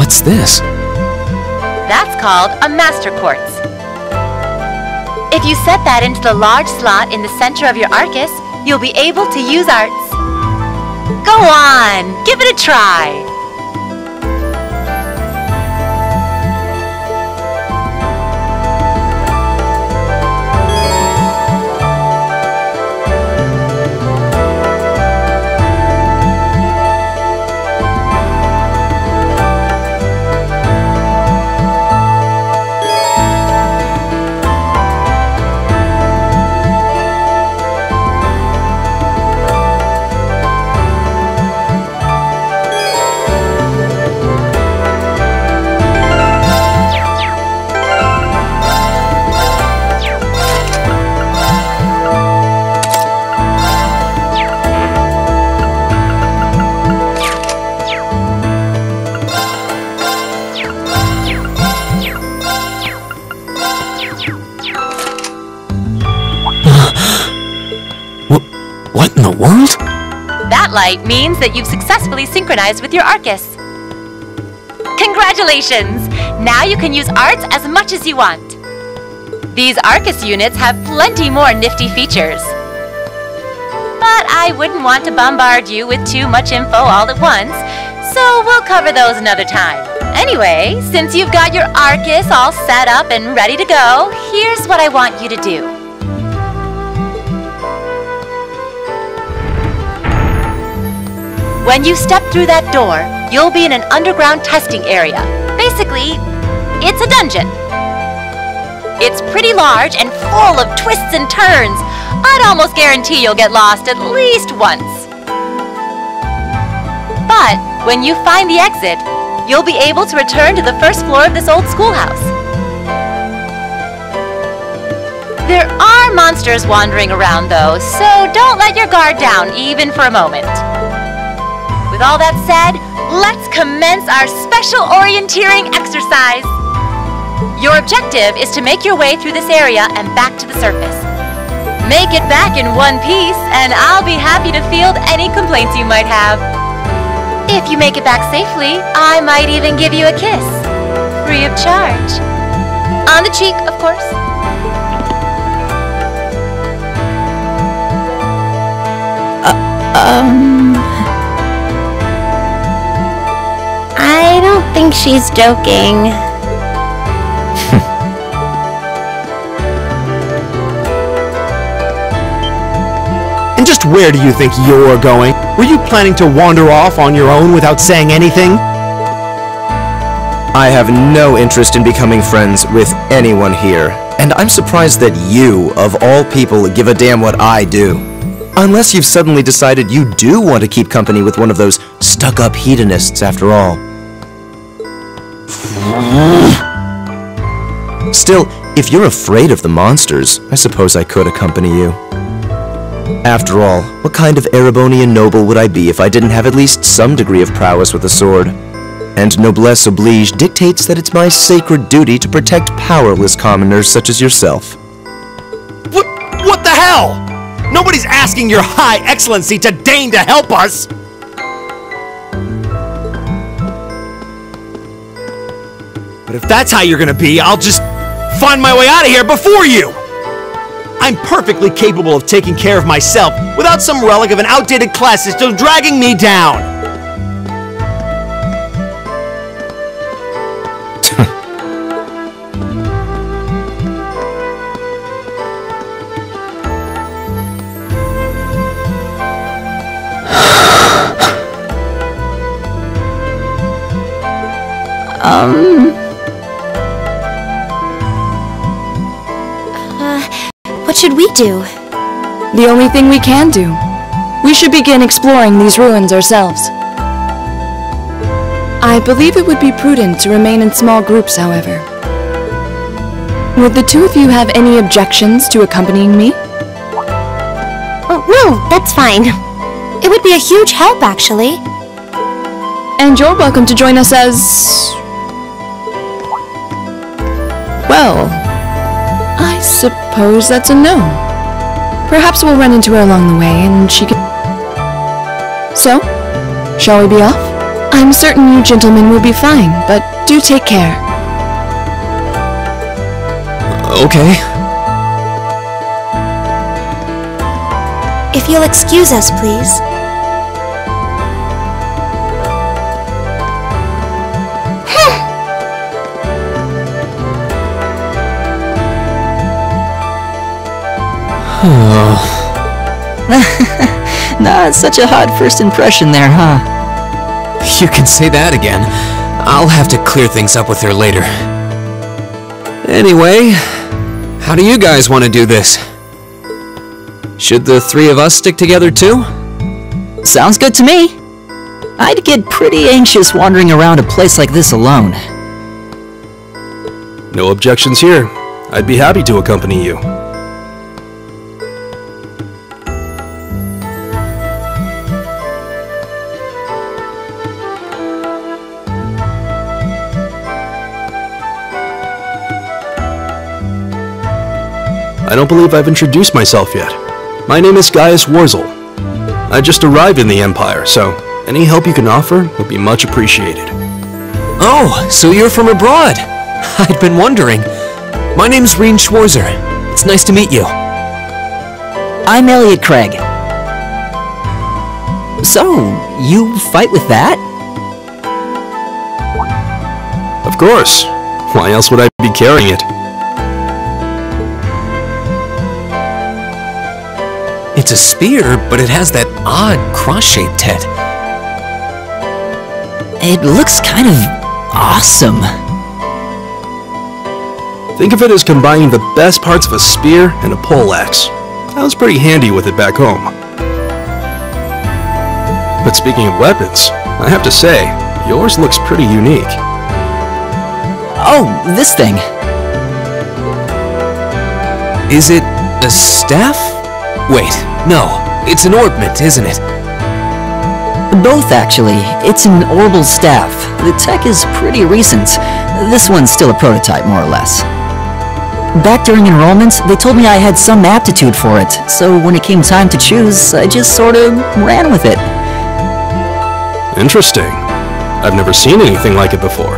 What's this? That's called a master quartz. If you set that into the large slot in the center of your Arcus, you'll be able to use arts. Go on, give it a try. What in the world? That light means that you've successfully synchronized with your Arcus. Congratulations! Now you can use arts as much as you want. These Arcus units have plenty more nifty features. But I wouldn't want to bombard you with too much info all at once, so we'll cover those another time. Anyway, since you've got your Arcus all set up and ready to go, here's what I want you to do. When you step through that door, you'll be in an underground testing area. Basically, it's a dungeon. It's pretty large and full of twists and turns. I'd almost guarantee you'll get lost at least once. But when you find the exit, you'll be able to return to the first floor of this old schoolhouse. There are monsters wandering around though, so don't let your guard down even for a moment. With all that said, let's commence our special orienteering exercise. Your objective is to make your way through this area and back to the surface. Make it back in one piece, and I'll be happy to field any complaints you might have. If you make it back safely, I might even give you a kiss. Free of charge. On the cheek, of course. I don't think she's joking. And just where do you think you're going? Were you planning to wander off on your own without saying anything? I have no interest in becoming friends with anyone here, and I'm surprised that you, of all people, give a damn what I do. Unless you've suddenly decided you do want to keep company with one of those stuck-up hedonists after all. Still, if you're afraid of the monsters, I suppose I could accompany you. After all, what kind of Erebonian noble would I be if I didn't have at least some degree of prowess with a sword? And noblesse oblige dictates that it's my sacred duty to protect powerless commoners such as yourself. What the hell? Nobody's asking your High Excellency to deign to help us! But if that's how you're gonna be, I'll just find my way out of here before you! I'm perfectly capable of taking care of myself without some relic of an outdated class system dragging me down! What should we do? The only thing we can do. We should begin exploring these ruins ourselves. I believe it would be prudent to remain in small groups, however. Would the two of you have any objections to accompanying me? Oh, no, that's fine. It would be a huge help, actually. And you're welcome to join us as... well, I suppose that's a no. Perhaps we'll run into her along the way and she can... So, shall we be off? I'm certain you gentlemen will be fine, but do take care. Okay. If you'll excuse us, please. Not such a hot first impression there, huh? You can say that again. I'll have to clear things up with her later. Anyway, how do you guys want to do this? Should the three of us stick together too? Sounds good to me. I'd get pretty anxious wandering around a place like this alone. No objections here. I'd be happy to accompany you. I don't believe I've introduced myself yet. My name is Gaius Warzel. I just arrived in the Empire, so any help you can offer would be much appreciated. Oh, so you're from abroad. I'd been wondering. My name's Reen Schwarzer. It's nice to meet you. I'm Elliot Craig. So, you fight with that? Of course. Why else would I be carrying it? It's a spear, but it has that odd cross-shaped head. It looks kind of awesome. Think of it as combining the best parts of a spear and a poleaxe. I was pretty handy with it back home. But speaking of weapons, I have to say, yours looks pretty unique. Oh, this thing. Is it a staff? Wait, no. It's an orbment, isn't it? Both, actually. It's an orbital staff. The tech is pretty recent. This one's still a prototype, more or less. Back during enrollment, they told me I had some aptitude for it, so when it came time to choose, I just sort of ran with it. Interesting. I've never seen anything like it before.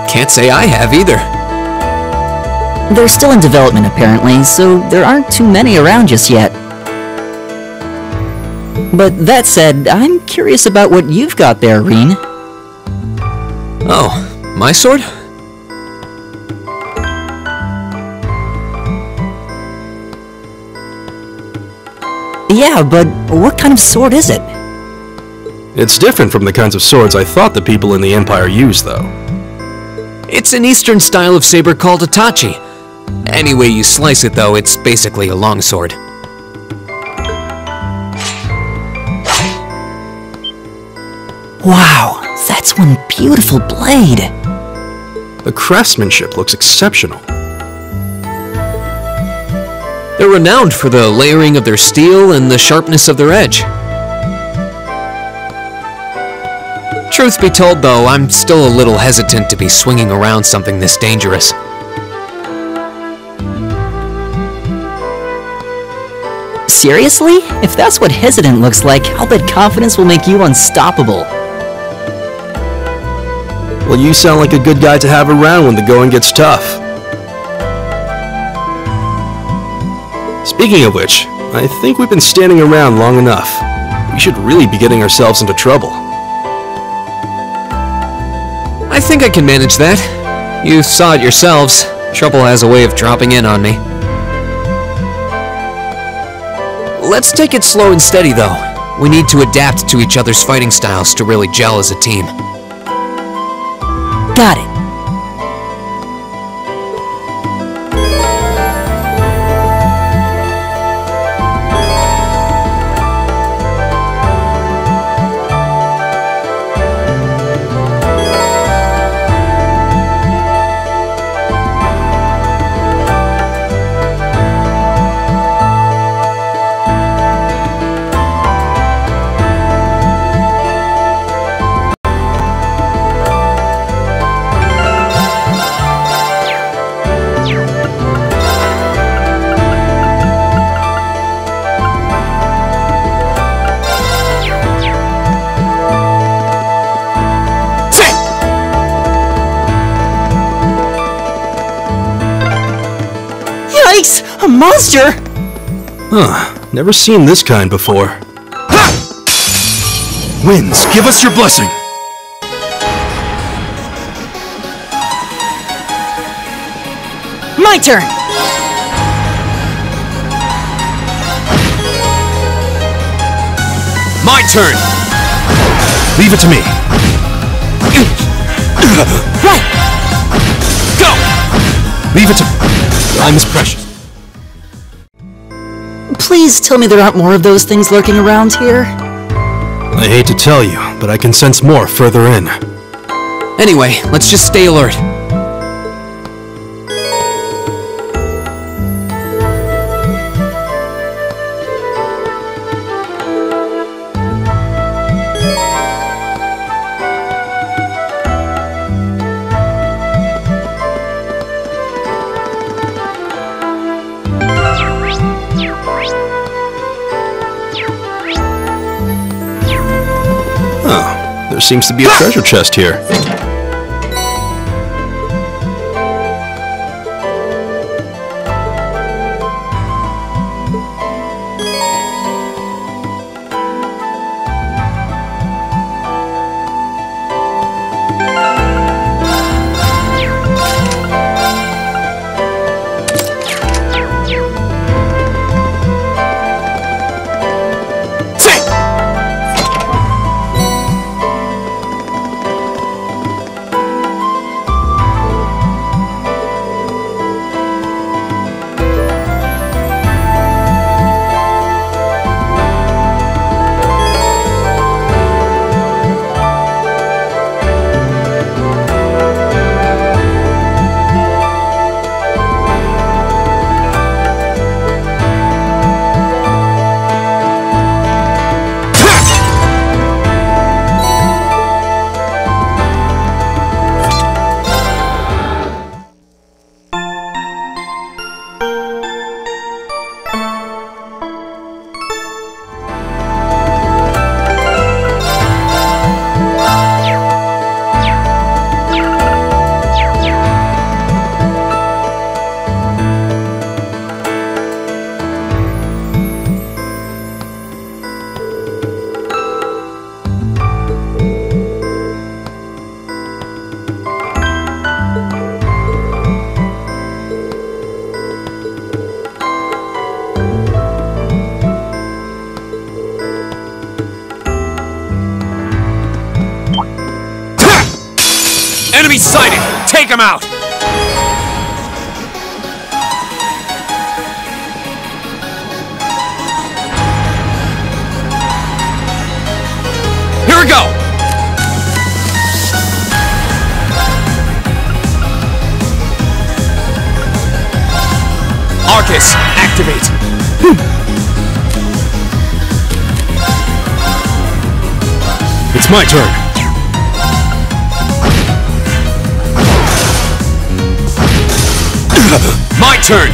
Can't say I have either. They're still in development, apparently, so there aren't too many around just yet. But that said, I'm curious about what you've got there, Reen. Oh, my sword? Yeah, but what kind of sword is it? It's different from the kinds of swords I thought the people in the Empire used, though. It's an Eastern style of saber called a tachi. Any way you slice it, though, it's basically a longsword. Wow, that's one beautiful blade. The craftsmanship looks exceptional. They're renowned for the layering of their steel and the sharpness of their edge. Truth be told, though, I'm still a little hesitant to be swinging around something this dangerous. Seriously? If that's what hesitant looks like, I'll bet confidence will make you unstoppable. Well, you sound like a good guy to have around when the going gets tough. Speaking of which, I think we've been standing around long enough. We should really be getting ourselves into trouble. I think I can manage that. You saw it yourselves. Trouble has a way of dropping in on me. Let's take it slow and steady, though. We need to adapt to each other's fighting styles to really gel as a team. Got it. monster? Huh, never seen this kind before. Ha! Winds, give us your blessing. My turn! My turn! Leave it to me. Right! Go! Leave it to me. Time is precious. Please tell me there aren't more of those things lurking around here. I hate to tell you, but I can sense more further in. Anyway, let's just stay alert. Oh, there seems to be a treasure chest here. Enemy sighted! Take him out! Here we go! Arcus, activate! It's my turn. My turn!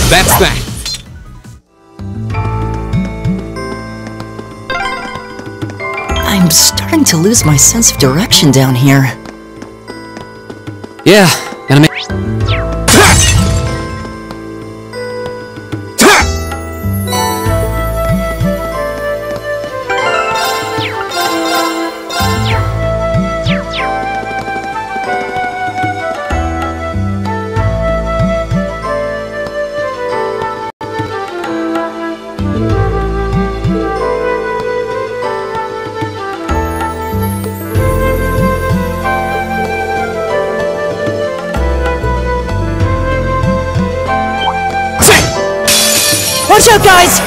That's that. I'm starting to lose my sense of direction down here. Yeah, gotta make... Watch out, guys!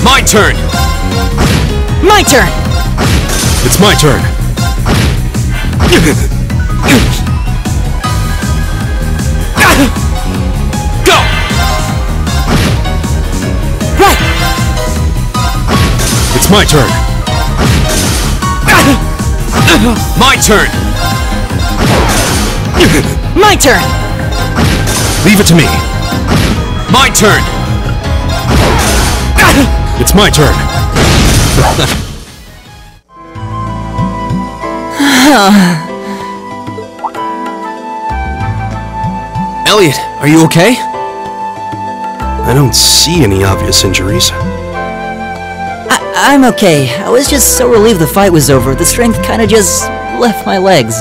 My turn! My turn! It's my turn! Go! my turn. My turn. My turn! Leave it to me. My turn. It's my turn. Elliot, are you okay? I don't see any obvious injuries. I'm okay. I was just so relieved the fight was over, the strength kinda just left my legs.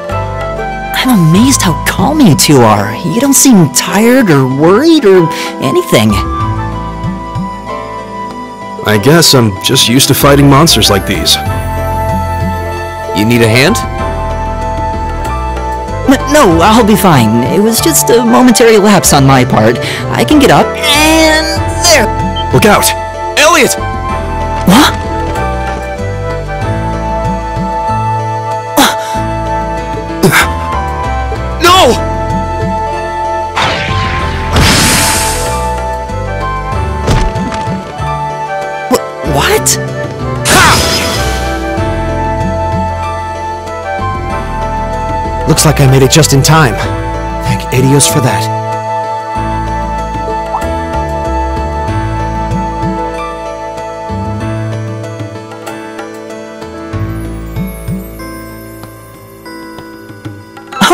I'm amazed how calm you two are. You don't seem tired or worried or anything. I guess I'm just used to fighting monsters like these. You need a hand? No, I'll be fine. It was just a momentary lapse on my part. I can get up, and there! Look out! Elliot! What? No! What? Looks like I made it just in time. Thank Adios for that.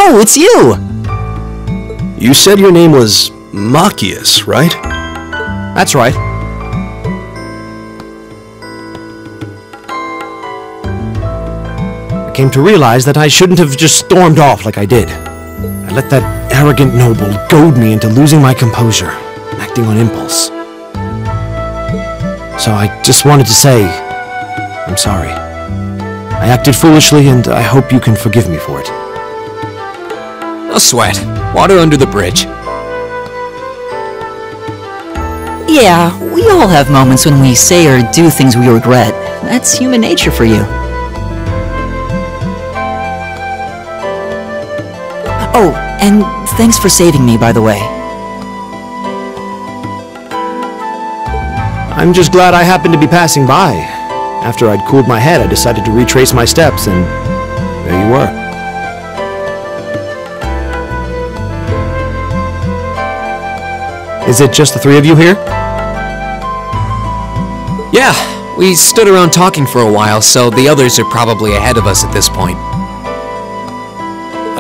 Oh, it's you! You said your name was Machias, right? That's right. I came to realize that I shouldn't have just stormed off like I did. I let that arrogant noble goad me into losing my composure, and acting on impulse. So I just wanted to say, I'm sorry. I acted foolishly, and I hope you can forgive me for it. No sweat. Water under the bridge. Yeah, we all have moments when we say or do things we regret. That's human nature for you. Oh, and thanks for saving me, by the way. I'm just glad I happened to be passing by. After I'd cooled my head, I decided to retrace my steps, and there you were. Is it just the three of you here? Yeah, we stood around talking for a while, so the others are probably ahead of us at this point.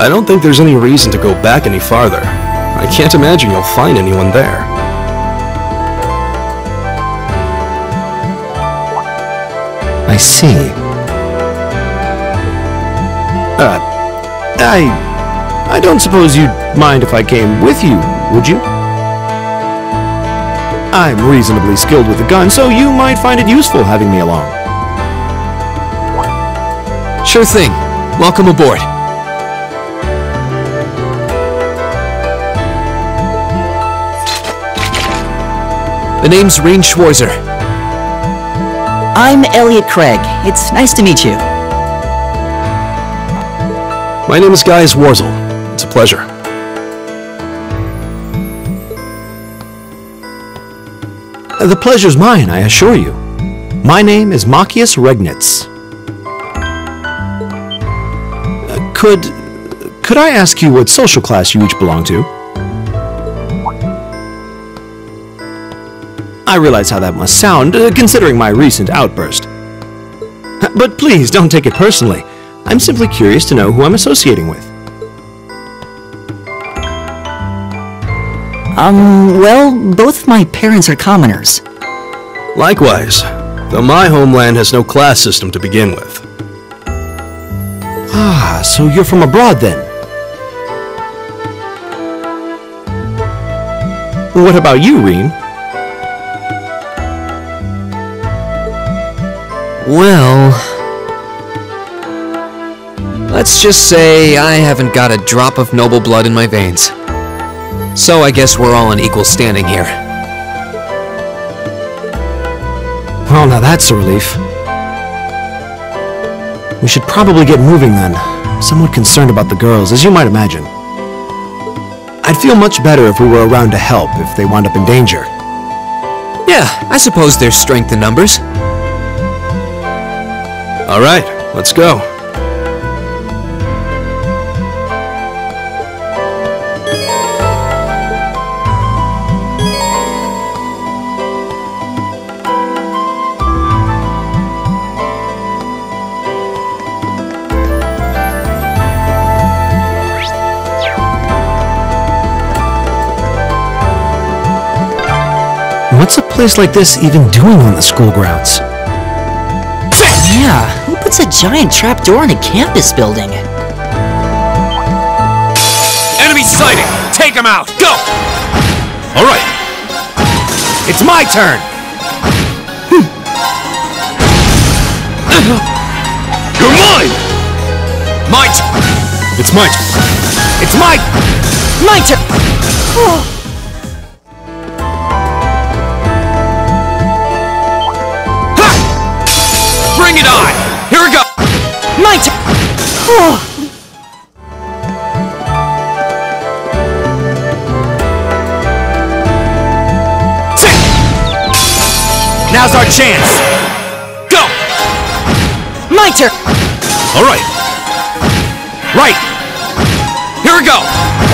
I don't think there's any reason to go back any farther. I can't imagine you'll find anyone there. I see. I don't suppose you'd mind if I came with you, would you? I'm reasonably skilled with a gun, so you might find it useful having me along. Sure thing. Welcome aboard. The name's Rean Schwarzer. I'm Elliot Craig. It's nice to meet you. My name is Gaius Warzel. It's a pleasure. The pleasure's mine, I assure you. My name is Machias Regnitz. Could I ask you what social class you each belong to? I realize how that must sound, considering my recent outburst. But please, don't take it personally. I'm simply curious to know who I'm associating with. Well, both my parents are commoners. Likewise, though my homeland has no class system to begin with. Ah, so you're from abroad then? What about you, Rean? Well... let's just say I haven't got a drop of noble blood in my veins. So I guess we're all in equal standing here. Well, now that's a relief. We should probably get moving then. I'm somewhat concerned about the girls, as you might imagine. I'd feel much better if we were around to help if they wound up in danger. Yeah, I suppose there's strength in numbers. Alright, let's go. What's a place like this even doing on the school grounds? Yeah, who puts a giant trapdoor in a campus building? Enemy sighting! Take him out! Go! Alright. It's my turn! You're mine! It's my It's my... My turn! Bring it on! Here we go! My turn! Now's our chance! Go! My turn! Alright. Right! Here we go!